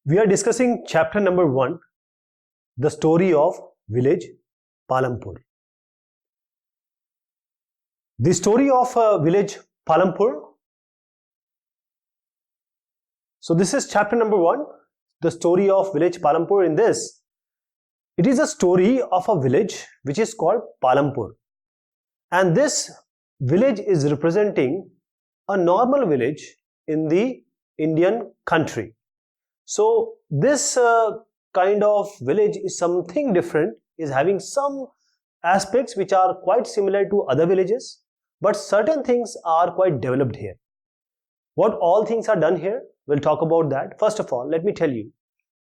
We are discussing chapter number 1, the story of village Palampur. The story of village Palampur. So this is chapter number 1, the story of village Palampur. In this, it is a story of a village which is called Palampur. And this village is representing a normal village in the Indian country. So this kind of village is something different, is having some aspects which are quite similar to other villages, but certain things are quite developed here. What all things are done here, we'll talk about that. First of all, let me tell you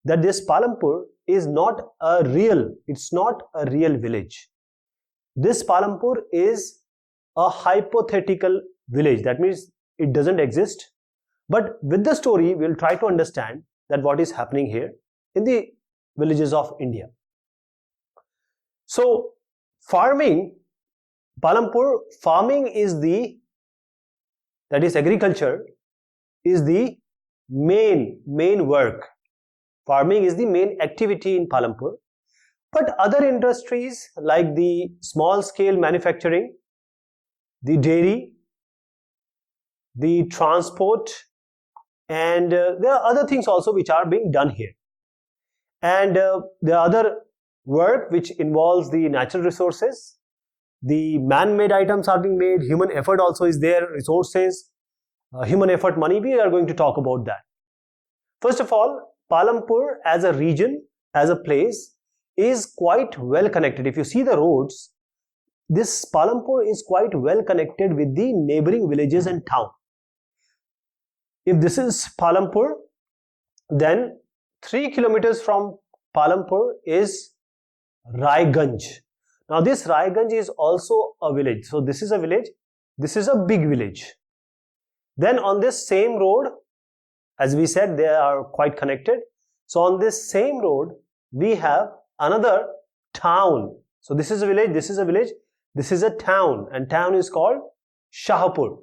that this Palampur is not a real, it's not a real village. This Palampur is a hypothetical village. That means it doesn't exist. But with the story, we'll try to understand that what is happening here in the villages of India. So farming, Palampur, farming is that is agriculture, is the main work. Farming is the main activity in Palampur. But other industries like the small scale manufacturing, the dairy, the transport, and there are other things also which are being done here. And there are other work which involves the natural resources. The man-made items are being made. Human effort also is there. Resources, human effort, money. We are going to talk about that. First of all, Palampur as a region, as a place, is quite well connected. If you see the roads, this Palampur is quite well connected with the neighboring villages and town. If this is Palampur, then 3 kilometers from Palampur is Raiganj. Now this Raiganj is also a village. So this is a village. This is a big village. Then on this same road, as we said, they are quite connected. So on this same road, we have another town. So this is a village, this is a village, this is a town, and town is called Shahpur.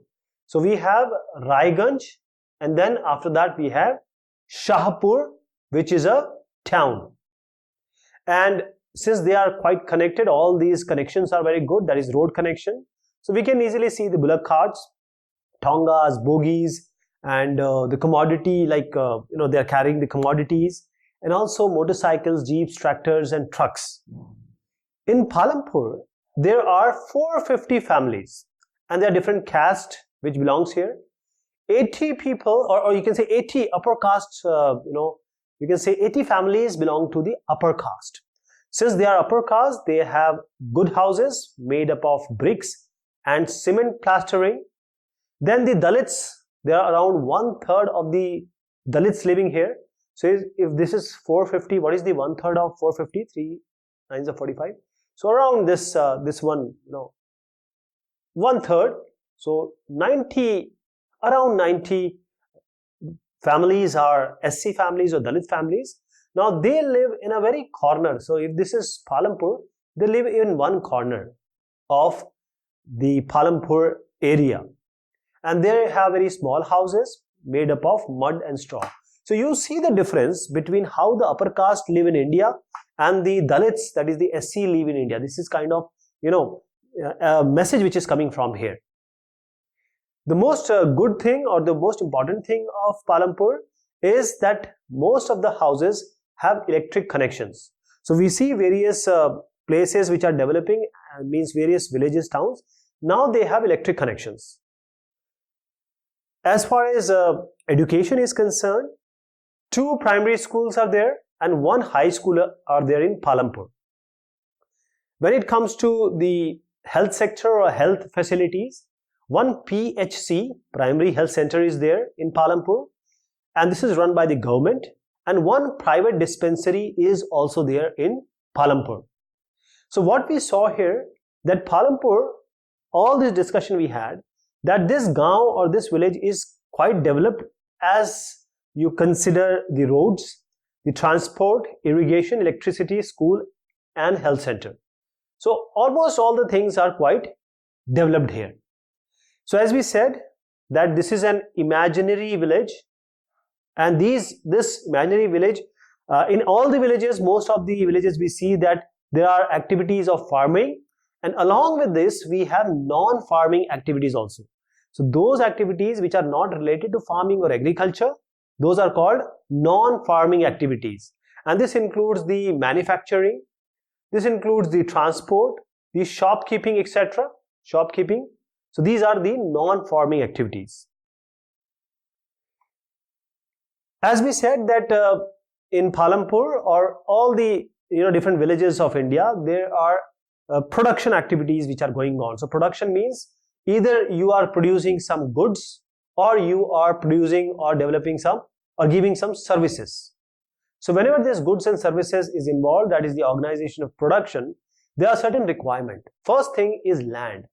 So we have Raiganj, and then after that we have Shahpur, which is a town. And since they are quite connected, all these connections are very good, that is road connection. So we can easily see the bullock carts, tongas, bogies, and the commodity, like they are carrying the commodities, and also motorcycles, jeeps, tractors, and trucks. In Palampur, there are 450 families, and there are different castes which belongs here. 80 people, or you can say 80 upper castes, you can say 80 families belong to the upper caste. Since they are upper caste, they have good houses made up of bricks and cement plastering. Then the Dalits, there are around 1/3 of the Dalits living here. So if this is 450, what is the 1/3 of 450? 3 9s are 45. So around this one, 1/3. So around 90 families are SC families or Dalit families. Now they live in a very corner. So if this is Palampur, they live in one corner of the Palampur area. And they have very small houses made up of mud and straw. So you see the difference between how the upper caste live in India and the Dalits, that is the SC, live in India. This is kind of, a message which is coming from here. The most good thing or the most important thing of Palampur is that most of the houses have electric connections. So we see various places which are developing, means various villages, towns. Now they have electric connections. As far as education is concerned, 2 primary schools are there and 1 high school are there in Palampur. When it comes to the health sector or health facilities, 1 PHC, primary health center, is there in Palampur, and this is run by the government, and 1 private dispensary is also there in Palampur. So what we saw here, that Palampur, all this discussion we had, that this gaon or this village is quite developed as you consider the roads, the transport, irrigation, electricity, school, and health center. So almost all the things are quite developed here. So as we said that this is an imaginary village, And this imaginary village, in all the villages, most of the villages, we see that there are activities of farming, and along with this we have non-farming activities also. So those activities which are not related to farming or agriculture, those are called non-farming activities. And this includes the manufacturing, this includes the transport, the shopkeeping, etc. Shopkeeping. So these are the non-farming activities. As we said that in Palampur or all the different villages of India, there are production activities which are going on. So production means either you are producing some goods, or you are producing or developing some or giving some services. So whenever this goods and services is involved, that is the organization of production, there are certain requirements. First thing is land.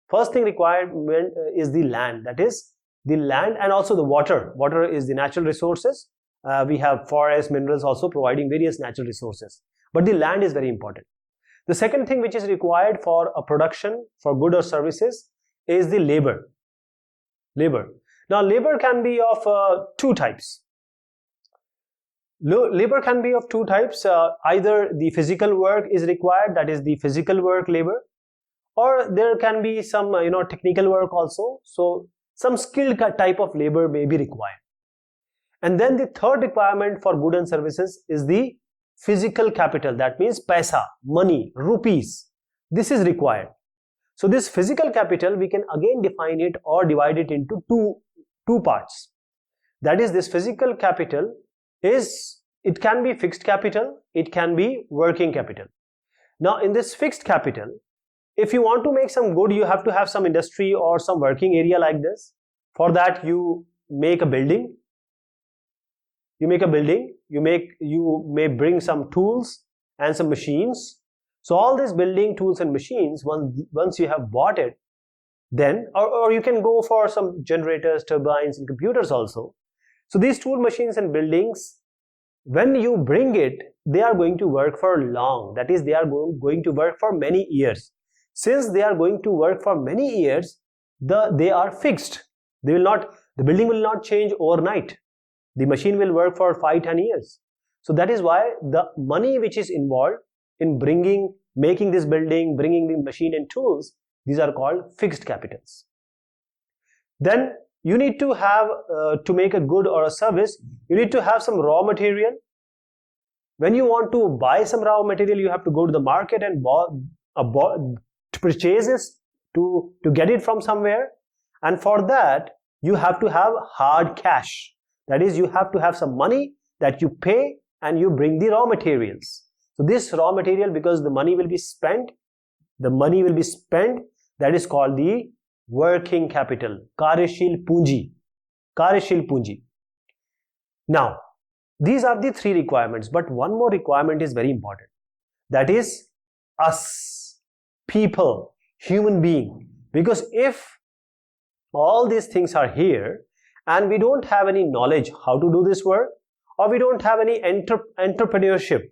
First thing requirement is the land, that is the land, and also the water. Water is the natural resources. We have forests, minerals also providing various natural resources. But the land is very important. The second thing which is required for a production for good or services is the labor. Labor. Now labor can be of two types. Labor can be of two types. Either the physical work is required, that is the physical work labor, or there can be some technical work also. So some skilled type of labor may be required. And then the third requirement for goods and services is the physical capital. That means paisa, money, rupees. This is required. So this physical capital, we can again define it or divide it into two parts. That is, this physical capital it can be fixed capital, it can be working capital. Now in this fixed capital, if you want to make some good, you have to have some industry or some working area like this. For that you make a building. You may bring some tools and some machines. So all these building tools and machines, once you have bought it, then or you can go for some generators, turbines and computers also. So these tool machines and buildings, when you bring it, they are going to work for long. That is, they are going to work for many years. Since they are going to work for many years, they are fixed. The building will not change overnight. The machine will work for 5-10 years. So that is why the money which is involved in making this building, bringing the machine and tools, these are called fixed capitals. Then you need to have, to make a good or a service, you need to have some raw material. When you want to buy some raw material, you have to go to the market and purchase it to get it from somewhere. And for that, you have to have hard cash. That is, you have to have some money that you pay and you bring the raw materials. So this raw material, because the money will be spent, that is called the working capital, Karyashil Punji. Now, these are the three requirements, but one more requirement is very important. That is us, people, human being. Because if all these things are here and we don't have any knowledge how to do this work, or we don't have any entrepreneurship,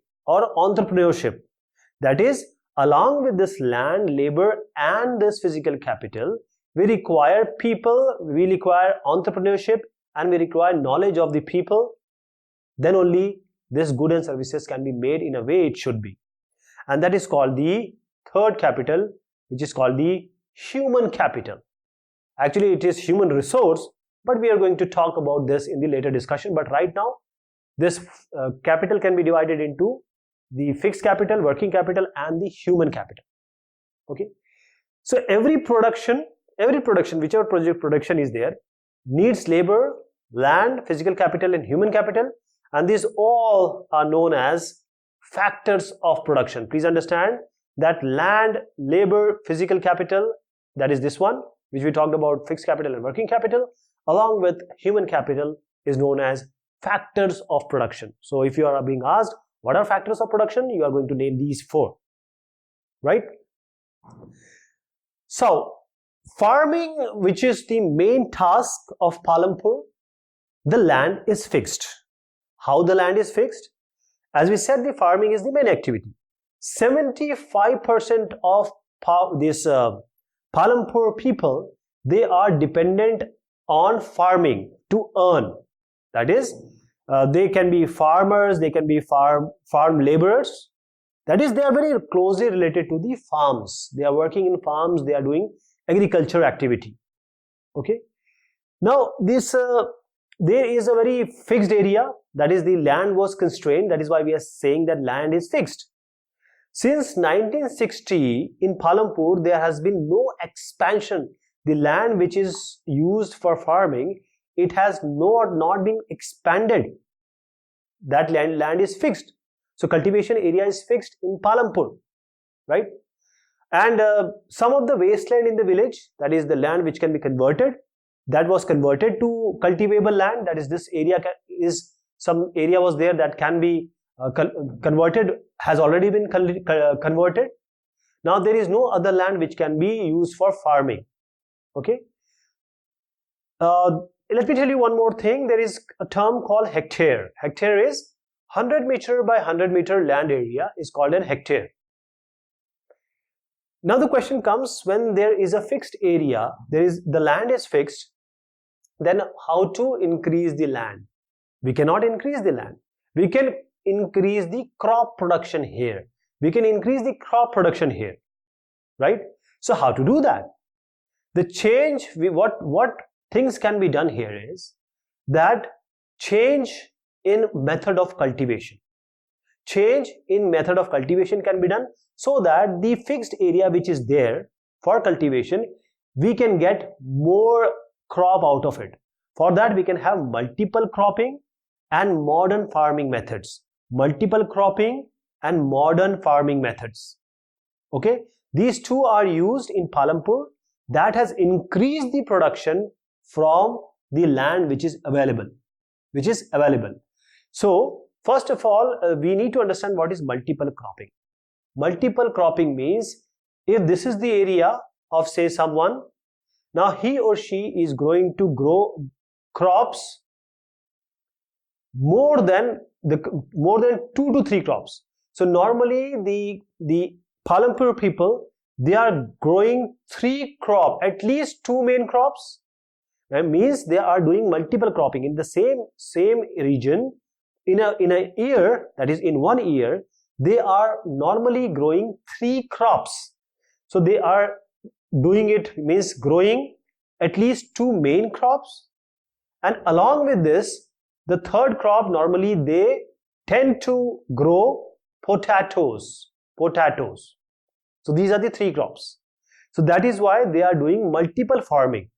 that is, along with this land, labor and this physical capital, we require people, we require entrepreneurship, and we require knowledge of the people. Then only this goods and services can be made in a way it should be. And that is called the third capital, which is called the human capital. Actually, it is human resource, but we are going to talk about this in the later discussion. But right now, this capital can be divided into the fixed capital, working capital, and the human capital. Okay. So every production, whichever project production is there, needs labor, land, physical capital, and human capital. And these all are known as factors of production. Please understand that land, labor, physical capital, that is this one, which we talked about, fixed capital and working capital, along with human capital, is known as factors of production. So if you are being asked, what are factors of production? You are going to name these four, right? So, farming, which is the main task of Palampur, the land is fixed. How the land is fixed? As we said, the farming is the main activity. 75% of this Palampur people, they are dependent on farming to earn. That is, They can be farmers, they can be farm laborers. That is, they are very closely related to the farms. They are working in farms, they are doing agriculture activity. Okay. Now, this there is a very fixed area, that is, the land was constrained. That is why we are saying that land is fixed. Since 1960, in Palampur, there has been no expansion. The land which is used for farming, it has not been expanded. That land is fixed. So cultivation area is fixed in Palampur, right? And some of the wasteland in the village, that is the land which can be converted, that was converted to cultivable land. That is, this area is, some area was there that can be converted, has already been converted. Now there is no other land which can be used for farming. Okay. Let me tell you one more thing. There is a term called hectare. Hectare is 100 meter by 100 meter land area is called an hectare. Now the question comes, when there is a fixed area, the land is fixed, then how to increase the land? We cannot increase the land. We can increase the crop production here. We can increase the crop production here, right? So how to do that? The change, what things can be done here is that change in method of cultivation. Change in method of cultivation can be done so that the fixed area which is there for cultivation, we can get more crop out of it. For that, we can have multiple cropping and modern farming methods. Multiple cropping and modern farming methods. Okay, these two are used in Palampur. That has increased the production from the land which is available. So first of all, we need to understand what is multiple cropping. Multiple cropping means, if this is the area of, say, someone, now he or she is going to grow crops more than 2 to 3 crops. So normally the Palampur people, they are growing 3 crop, at least 2 main crops. That means they are doing multiple cropping in the same region. In a year, that is in 1 year, they are normally growing 3 crops. So they are doing it, means growing at least 2 main crops, and along with this, the third crop, normally they tend to grow potatoes. So these are the 3 crops. So that is why they are doing multiple farming.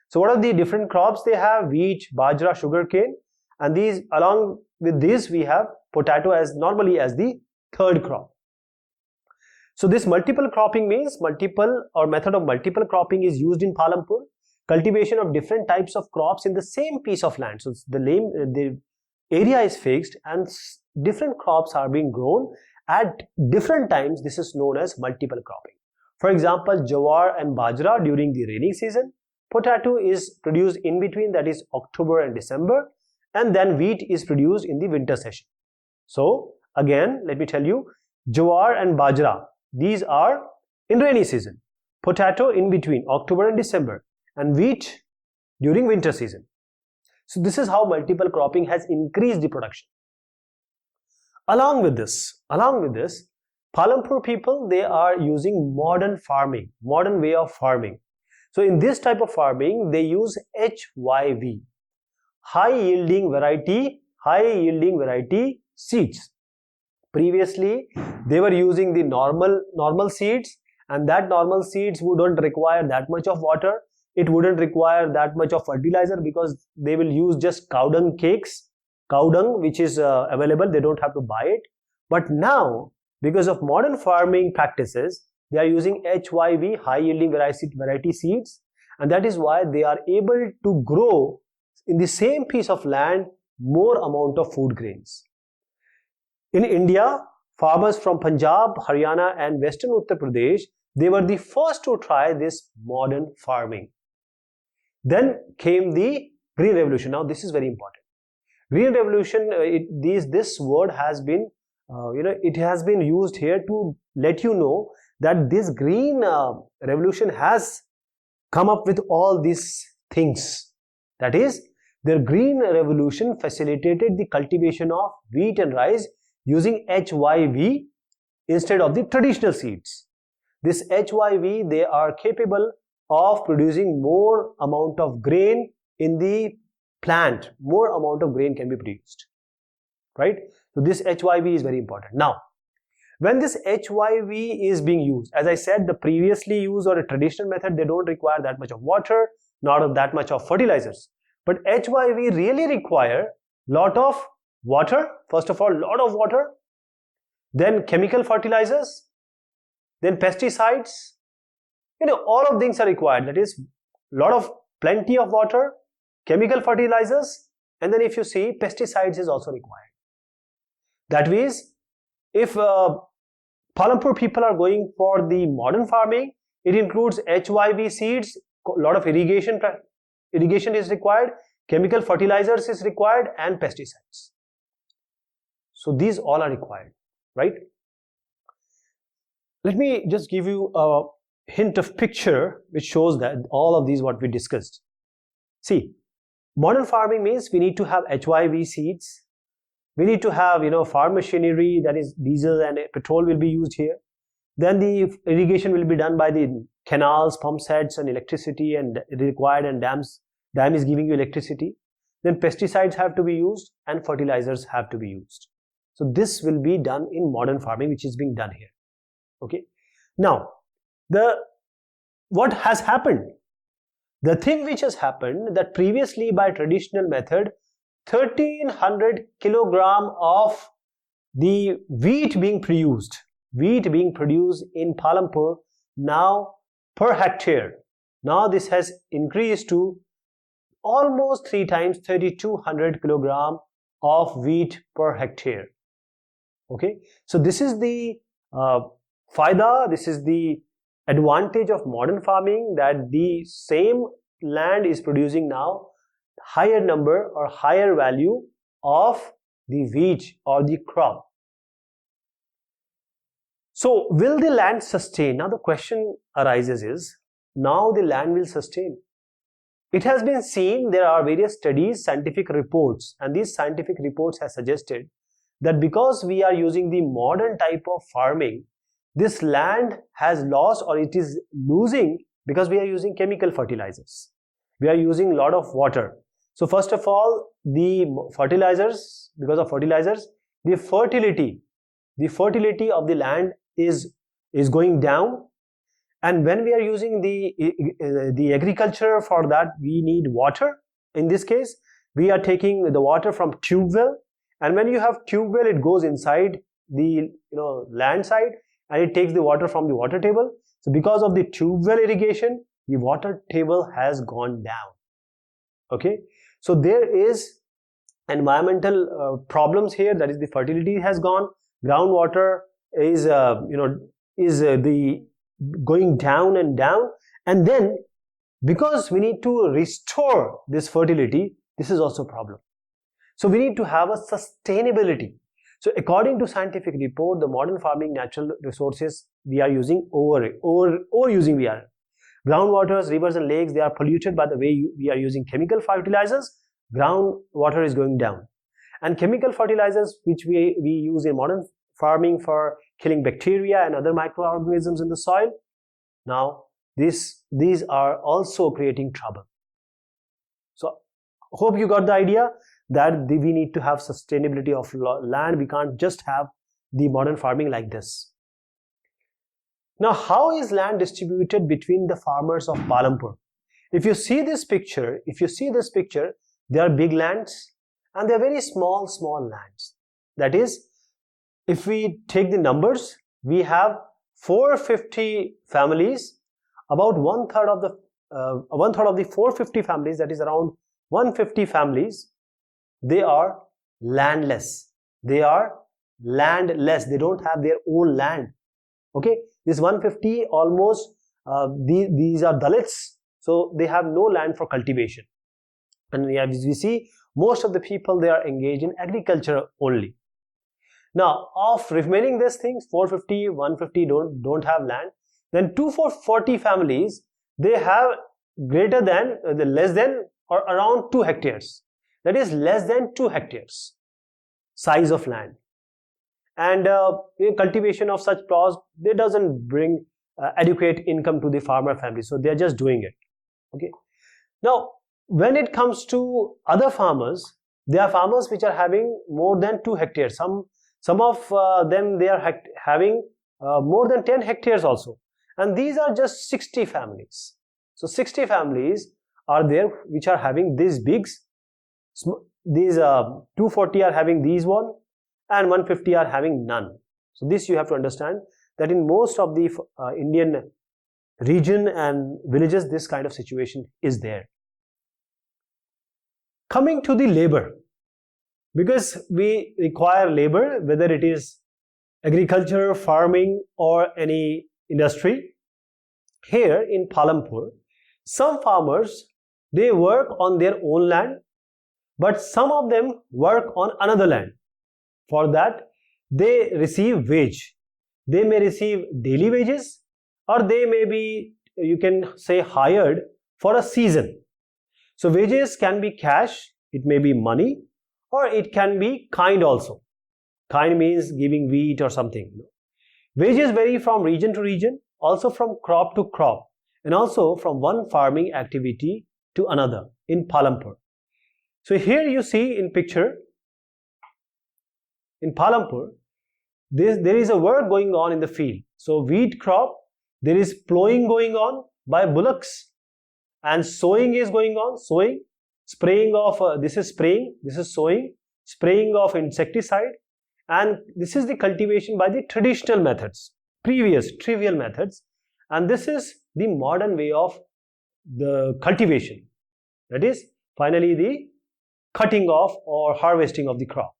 So what are the different crops they have? Wheat, bajra, sugarcane, and these, along with this, we have potato as normally as the third crop. So this multiple cropping means method of multiple cropping is used in Palampur. Cultivation of different types of crops in the same piece of land. So the area is fixed and different crops are being grown at different times. This is known as multiple cropping. For example, jawar and bajra during the rainy season. Potato is produced in between, that is October and December, and then wheat is produced in the winter session. So again, let me tell you, jawar and bajra, these are in rainy season. Potato in between October and December, and wheat during winter season. So this is how multiple cropping has increased the production. Along with this, Palampur people, they are using modern farming, modern way of farming. So in this type of farming, they use HYV, high yielding variety seeds. Previously, they were using the normal seeds, and that normal seeds wouldn't require that much of water. It wouldn't require that much of fertilizer, because they will use just cow dung cakes, cow dung which is available, they don't have to buy it. But now, because of modern farming practices, they are using HYV, high yielding variety seeds, and that is why they are able to grow in the same piece of land more amount of food grains. In India, farmers from Punjab, Haryana and Western Uttar Pradesh, they were the first to try this modern farming. Then came the Green Revolution. Now this is very important. Green Revolution, this word has been, it has been used here to let you know that this Green Revolution has come up with all these things. That is, Their green revolution facilitated the cultivation of wheat and rice using HYV instead of the traditional seeds. This HYV, they are capable of producing more amount of grain in the plant. More amount of grain can be produced, right? So this HYV is very important. Now, when this HYV is being used, as I said, the previously used or a traditional method, they don't require that much of water, not that much of fertilizers. But HYV really require lot of water. First of all, lot of water, then chemical fertilizers, then pesticides. All of things are required. That is, plenty of water, chemical fertilizers, and then if you see, pesticides is also required. That means, if Palampur people are going for the modern farming, it includes HYV seeds, a lot of irrigation is required, chemical fertilizers is required, and pesticides. So these all are required, right? Let me just give you a hint of picture which shows that all of these what we discussed. See, modern farming means we need to have HYV seeds, we need to have farm machinery, that is diesel and petrol will be used here. Then the irrigation will be done by the canals, pump sets, and electricity and required, and dam is giving you electricity. Then pesticides have to be used and fertilizers have to be used. So this will be done in modern farming, which is being done here. Okay. Now, what has happened? The thing which has happened, that previously by traditional method, 1300 kilogram of the wheat being produced in Palampur now per hectare. Now this has increased to almost 3 times, 3200 kilogram of wheat per hectare. Okay, so this is the faida, this is the advantage of modern farming, that the same land is producing now higher number or higher value of the wheat or the crop. So will the land sustain? Now the question arises is, now the land will sustain. It has been seen, there are various studies, scientific reports, and these scientific reports have suggested that because we are using the modern type of farming, this land has lost or it is losing because we are using chemical fertilizers. We are using a lot of water. So first of all, the fertilizers, because of fertilizers, the fertility of the land is going down. And when we are using the agriculture, for that we need water. In this case, we are taking the water from tube well, and when you have tube well, it goes inside the land side and it takes the water from the water table. So because of the tube well irrigation, the water table has gone down. Okay, so there is environmental problems here. That is, the fertility has gone. Groundwater is going down and down, and then because we need to restore this fertility, this is also a problem. So we need to have a sustainability. So according to scientific report, the modern farming natural resources we are using overusing we are. Groundwaters, rivers and lakes, they are polluted by the way we are using chemical fertilizers. Groundwater is going down, and chemical fertilizers which we use in modern farming for killing bacteria and other microorganisms in the soil, now these are also creating trouble. So hope you got the idea that we need to have sustainability of land. We can't just have the modern farming like this. Now, how is land distributed between the farmers of Palampur? If you see this picture, there are big lands and there are very small lands. That is, if we take the numbers, we have 450 families. About one third of the 450 families, that is around 150 families, they are landless. They don't have their own land. Okay, this 150 almost these are Dalits, so they have no land for cultivation. And as we see, most of the people, they are engaged in agriculture only. Now, of remaining these things, 450, 150 don't have land. Then 240 families, they have less than or around 2 hectares. that is less than 2 hectares size of land. And cultivation of such plots, they doesn't bring adequate income to the farmer family, so they are just doing it. Okay. Now, when it comes to other farmers, there are farmers which are having more than 2 hectares. Some of them, they are having more than 10 hectares also. And these are just 60 families. So 60 families are there which are having these bigs. These 240 are having these one, and 150 are having none. So this you have to understand, that in most of the Indian region and villages, this kind of situation is there. Coming to the labor, because we require labor, whether it is agriculture, farming, or any industry. Here in Palampur, some farmers, they work on their own land, but some of them work on another land. For that, they receive wage. They may receive daily wages, or they may be, you can say, hired for a season. So wages can be cash, it may be money, or it can be kind also. Kind means giving wheat or something. Wages vary from region to region, also from crop to crop, and also from one farming activity to another in Palampur. So here you see in picture, in Palampur, there is a work going on in the field. So wheat crop, there is plowing going on by bullocks, and sowing is going on, sowing, spraying of, this is spraying, this is sowing, spraying of insecticide, and this is the cultivation by the traditional methods, previous trivial methods, and this is the modern way of the cultivation, that is finally the cutting off or harvesting of the crop.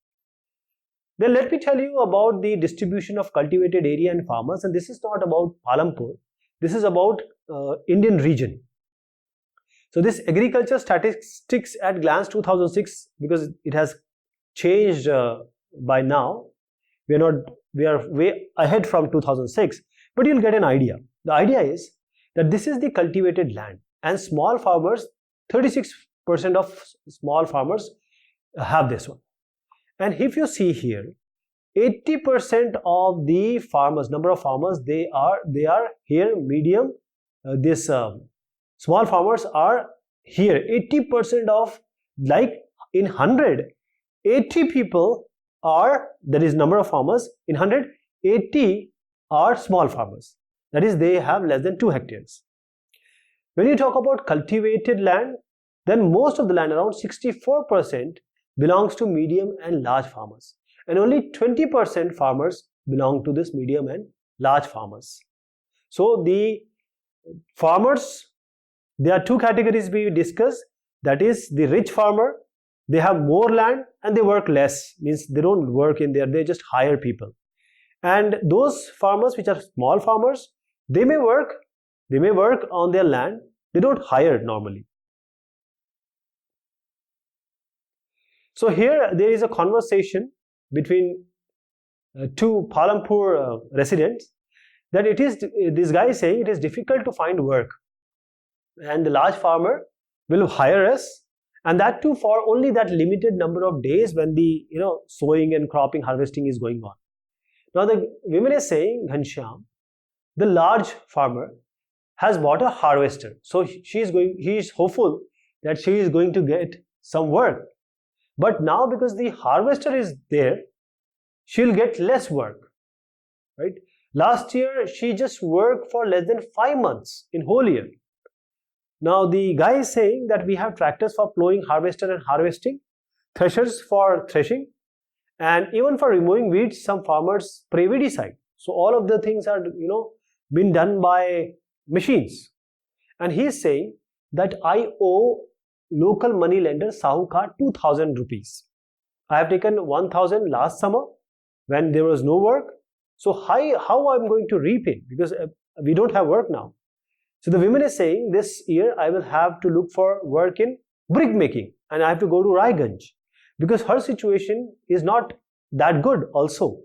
Then let me tell you about the distribution of cultivated area and farmers, and this is not about Palampur, this is about Indian region. So this agriculture statistics at glance 2006, because it has changed by now, we are way ahead from 2006, but you'll get an idea. The idea is that this is the cultivated land, and small farmers, 36% of small farmers have this one. And if you see here, 80% of the farmers, number of farmers, they are here medium. Small farmers are here. 80% of, like in 100, 80 people are, that is number of farmers, in 100, 80 are small farmers. That is, they have less than 2 hectares. When you talk about cultivated land, then most of the land, around 64%, belongs to medium and large farmers. And only 20% farmers belong to this medium and large farmers. So the farmers, there are 2 categories we discussed. That is the rich farmer, they have more land and they work less, means they don't work in there, they just hire people. And those farmers which are small farmers, they may work on their land, they don't hire normally. So here there is a conversation between 2 Palampur residents, that it is, this guy is saying it is difficult to find work, and the large farmer will hire us, and that too for only that limited number of days when the sowing and cropping, harvesting is going on. Now the women is saying, Ghanshyam, the large farmer has bought a harvester, so he is hopeful that she is going to get some work. But now because the harvester is there, she'll get less work, right? Last year she just worked for less than 5 months in whole year. Now the guy is saying that we have tractors for plowing, harvester and harvesting, threshers for threshing, and even for removing weeds, some farmers spray weedicide. So all of the things are been done by machines. And he is saying that I owe local money lender Sahukar 2,000 rupees. I have taken 1,000 last summer when there was no work. So how I'm going to repay, because we don't have work now. So the woman is saying this year I will have to look for work in brick making, and I have to go to Raiganj, because her situation is not that good also.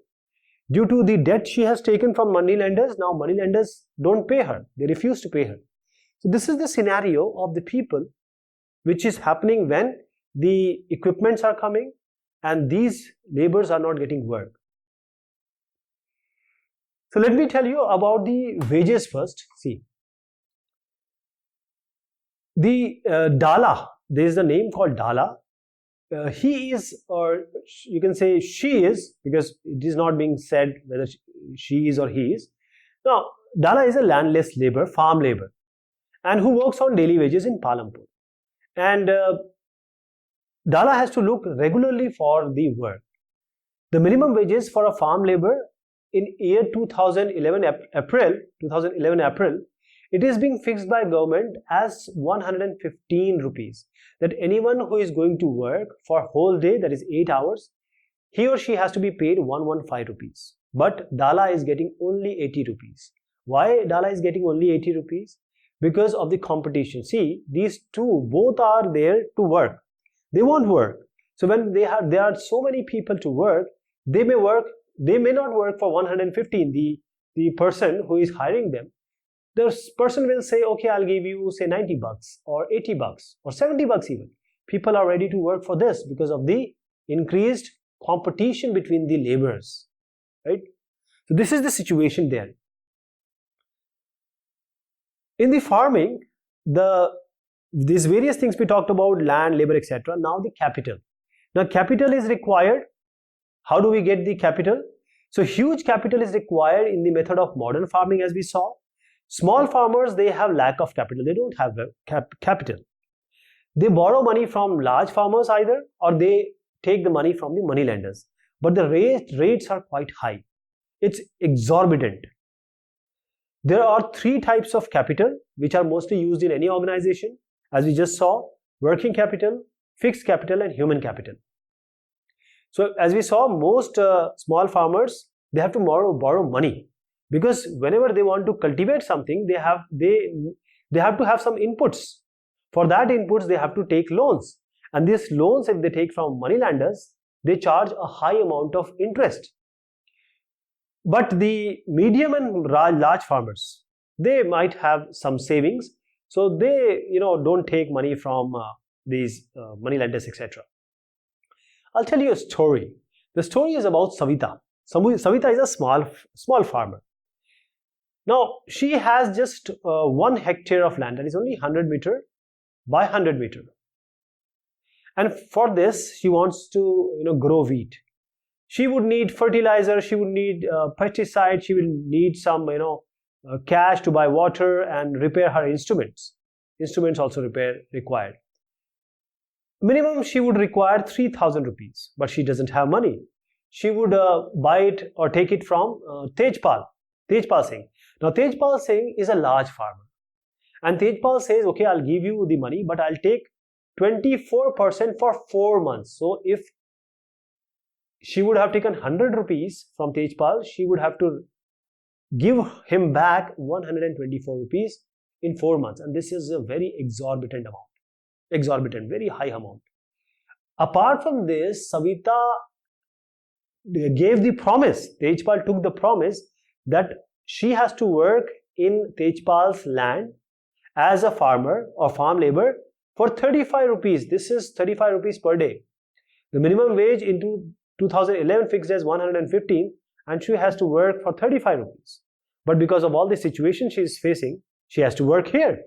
Due to the debt she has taken from money lenders, now money lenders don't pay her, they refuse to pay her. So this is the scenario of the people which is happening when the equipments are coming and these laborers are not getting work. So let me tell you about the wages first. See, the Dala, there is a name called Dala. He is, or you can say she is, because it is not being said whether she is or he is. Now, Dala is a landless labor, farm labor, and who works on daily wages in Palampur. And Dala has to look regularly for the work. The minimum wages for a farm labor in year 2011 April, it is being fixed by government as 115 rupees. That anyone who is going to work for a whole day, that is 8 hours, he or she has to be paid 115 rupees. But Dala is getting only 80 rupees. Why Dala is getting only 80 rupees? Because of the competition. See, these two both are there to work. They want work. So when there are so many people to work, they may not work for 115. The person who is hiring them, the person will say, okay, I'll give you say 90 bucks or 80 bucks or 70 bucks even. People are ready to work for this because of the increased competition between the laborers, right? So this is the situation there. In the farming, these various things we talked about, land, labor, etc. Now the capital. Now capital is required. How do we get the capital? So huge capital is required in the method of modern farming, as we saw. Small farmers, they have lack of capital. They don't have capital. They borrow money from large farmers either, or they take the money from the money lenders. But the rates are quite high. It's exorbitant. There are three types of capital which are mostly used in any organization. As we just saw, working capital, fixed capital, and human capital. So as we saw, most small farmers, they have to borrow money, because whenever they want to cultivate something, they have to have some inputs. For that inputs, they have to take loans, and these loans, if they take from money lenders, they charge a high amount of interest. But the medium and large farmers, they might have some savings, so they don't take money from these money lenders, etc. I'll tell you a story. The story is about Sumita. Sumita is a small farmer. Now she has just 1 hectare of land, that is only 100 meter by 100 meter. And for this, she wants to grow wheat. She would need fertilizer, she would need pesticide, she will need some cash to buy water and repair her instruments. Instruments also required. Minimum she would require 3,000 rupees, but she doesn't have money. She would buy it or take it from Tejpal Singh. Now Tejpal Singh is a large farmer, and Tejpal says, okay, I'll give you the money, but I'll take 24% for 4 months. So if she would have taken 100 rupees from Tejpal, she would have to give him back 124 rupees in 4 months, and this is a very exorbitant, very high amount. Apart from this, Savita gave the promise, Tejpal took the promise that she has to work in Tejpal's land as a farmer or farm labor for 35 rupees. This is 35 rupees per day. The minimum wage in 2011 fixed as 115, and she has to work for 35 rupees. But because of all the situation she is facing, she has to work here.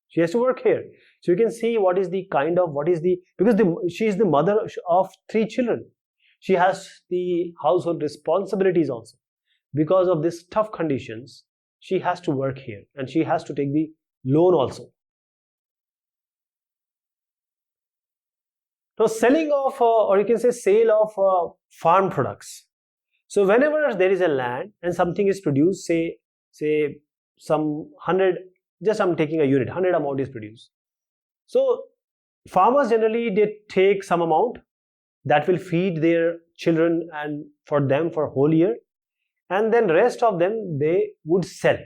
She has to work here. So you can see because she is the mother of 3 children. She has the household responsibilities also. Because of these tough conditions, she has to work here, and she has to take the loan also. Now, selling of, or you can say sale of farm products. So whenever there is a land and something is produced, say some 100, just I'm taking a unit, 100 amount is produced. So farmers generally, they take some amount that will feed their children and for them for a whole year, and then rest of them they would sell.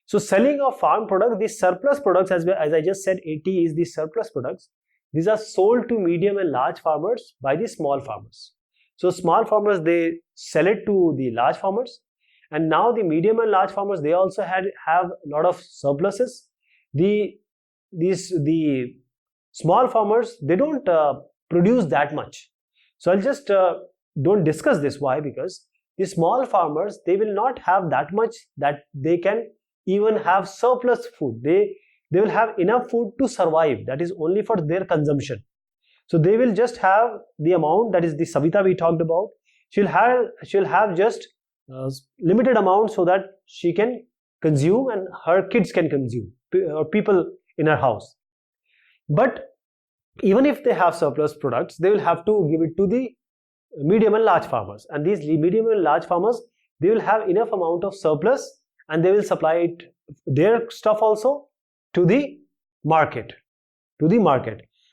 So selling of farm products, the surplus products, as I just said, 80 is the surplus products. These are sold to medium and large farmers by the small farmers. So small farmers, they sell it to the large farmers, and now the medium and large farmers, they also have a lot of surpluses. The Small farmers, they don't produce that much. So I'll just don't discuss this. Why? Because the small farmers, they will not have that much that they can even have surplus food. They will have enough food to survive. That is only for their consumption. So they will just have the amount, that is the Sumita we talked about. She'll have just limited amount so that she can consume and her kids can consume, or people in her house. But even if they have surplus products, they will have to give it to the medium and large farmers. And these medium and large farmers, they will have enough amount of surplus and they will supply it, their stuff also, to the market.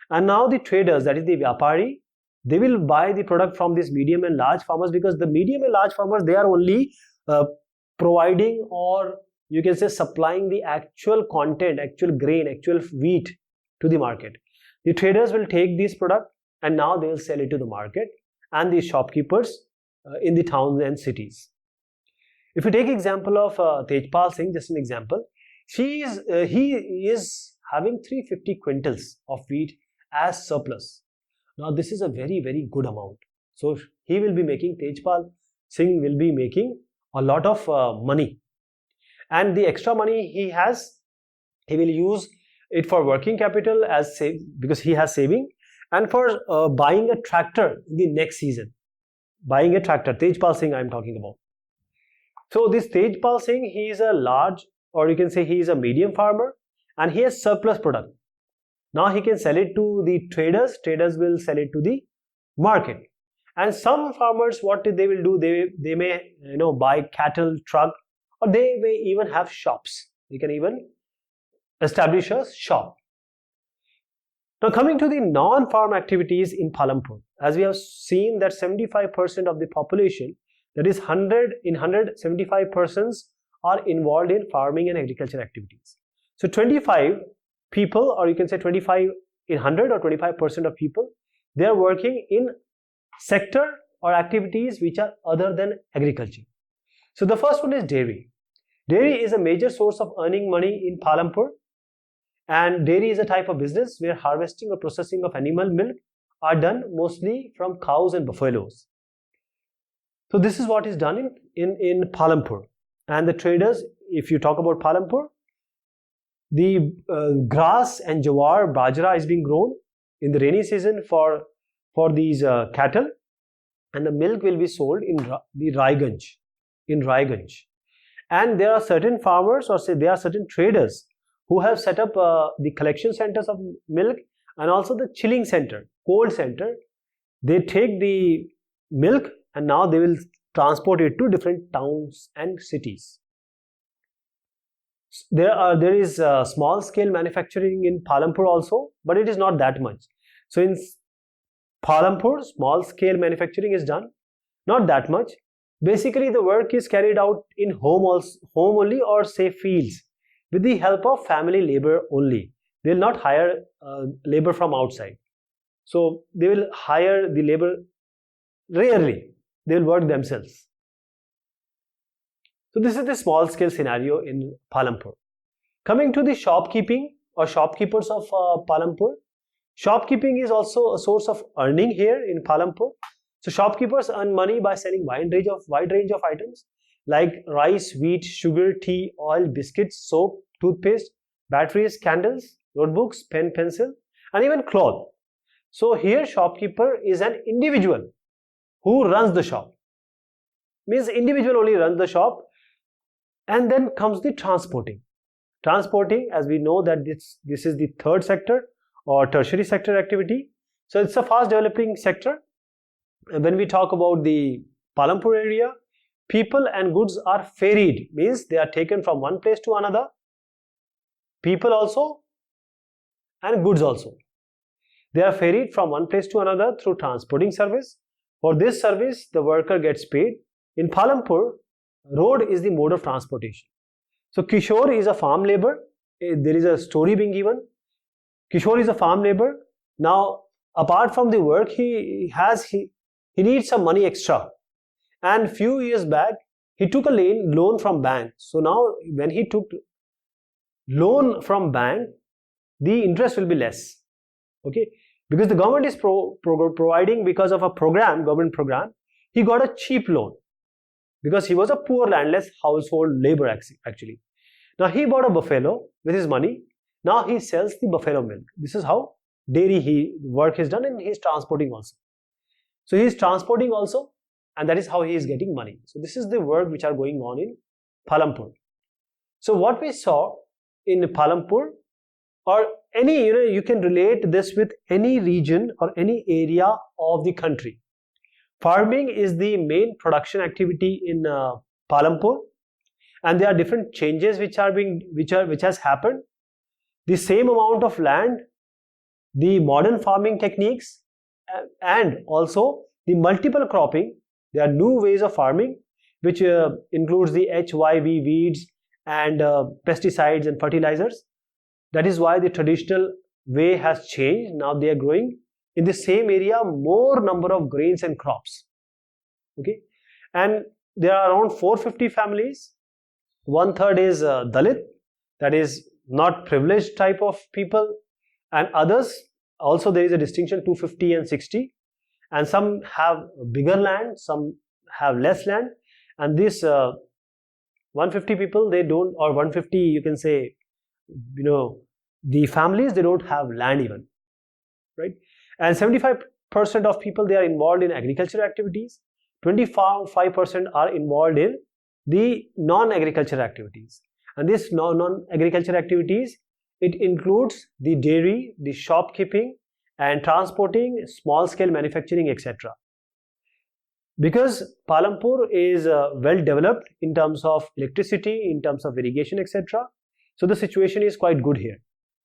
And now the traders, that is the Vyapari, they will buy the product from these medium and large farmers, because the medium and large farmers, they are only providing, or you can say supplying, the actual content, actual grain, actual wheat to the market. The traders will take this product and now they will sell it to the market and the shopkeepers in the towns and cities. If you take example of Tejpal Singh, just an example, he is having 350 quintals of wheat as surplus. Now this is a very, very good amount. So he will be making, Tejpal Singh will be making a lot of money. And the extra money he has, he will use it for working capital as because he has saving, and for buying a tractor in the next season. Buying a tractor, Tejpal Singh I am talking about. So this Tejpal Singh, he is a large, or you can say he is a medium farmer, and he has surplus product. Now he can sell it to the traders. Traders will sell it to the market. And some farmers, what they will do, they may buy cattle, truck, or they may even have shops. They can even establish a shop. Now coming to the non-farm activities in Palampur, as we have seen that 75% of the population, that is 175 persons, are involved in farming and agriculture activities. So 25 people, or you can say 25 in 100, or 25% of people, they are working in sector or activities which are other than agriculture. So the first one is dairy. Dairy is a major source of earning money in Palampur, and dairy is a type of business where harvesting or processing of animal milk are done mostly from cows and buffaloes. So this is what is done in Palampur. And the traders, if you talk about Palampur, the grass and jawar, bajra is being grown in the rainy season for these cattle, and the milk will be sold in the Raiganj. And there are certain farmers, or say there are certain traders who have set up the collection centers of milk and also the chilling center, cold center. They take the milk and now they will transport it to different towns and cities. There is small scale manufacturing in Palampur also, but it is not that much. So in Palampur, small scale manufacturing is done, not that much. Basically the work is carried out in home only, or say fields, with the help of family labor only. They will not hire labor from outside. So they will hire the labor rarely. They will work themselves. So this is the small scale scenario in Palampur. Coming to the shopkeeping or shopkeepers of Palampur. Shopkeeping is also a source of earning here in Palampur. So shopkeepers earn money by selling wide range of items like rice, wheat, sugar, tea, oil, biscuits, soap, toothpaste, batteries, candles, notebooks, pen, pencil, and even cloth. So here shopkeeper is an individual who runs the shop. Means individual only runs the shop. And then comes the transporting. Transporting, as we know that this is the third sector or tertiary sector activity. So it's a fast developing sector. And when we talk about the Palampur area, people and goods are ferried, means they are taken from one place to another. People also and goods also. They are ferried from one place to another through transporting service. For this service, the worker gets paid. In Palampur, road is the mode of transportation. So Kishore is a farm labor. There is a story being given. Kishore is a farm labor. Now, apart from the work he needs some money extra. And few years back, he took a loan from bank. So now, when he took loan from bank, the interest will be less. Okay, because the government is providing, because of a government program, he got a cheap loan because he was a poor landless household labor actually. Now he bought a buffalo with his money. Now he sells the buffalo milk. This is how dairy work is done, and he is transporting also. So he is transporting also, and that is how he is getting money. So this is the work which are going on in Palampur. So what we saw in Palampur, or any, you can relate this with any region or any area of the country. Farming is the main production activity in Palampur, and there are different changes which has happened. The same amount of land, the modern farming techniques, and also the multiple cropping. There are new ways of farming which includes the HYV weeds and pesticides and fertilizers. That is why the traditional way has changed. Now they are growing in the same area more number of grains and crops. Okay, and there are around 450 families. 1/3 is Dalit, that is not privileged type of people, and others also there is a distinction, 250 and 60, and some have bigger land, some have less land, and this 150 people, they don't, or 150 you can say, the families, they don't have land even, right? And 75% of people, they are involved in agricultural activities. 25% are involved in the non-agricultural activities, and this non-agricultural activities, it includes the dairy, the shopkeeping, and transporting, small scale manufacturing, etc. Because Palampur is well developed in terms of electricity, in terms of irrigation, etc., so the situation is quite good here.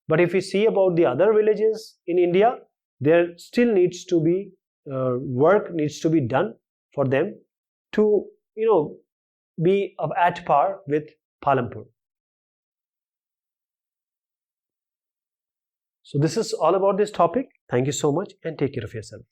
But if we see about the other villages in India, there still needs to be work needs to be done for them to be at par with Palampur. So this is all about this topic. Thank you so much, and take care of yourself.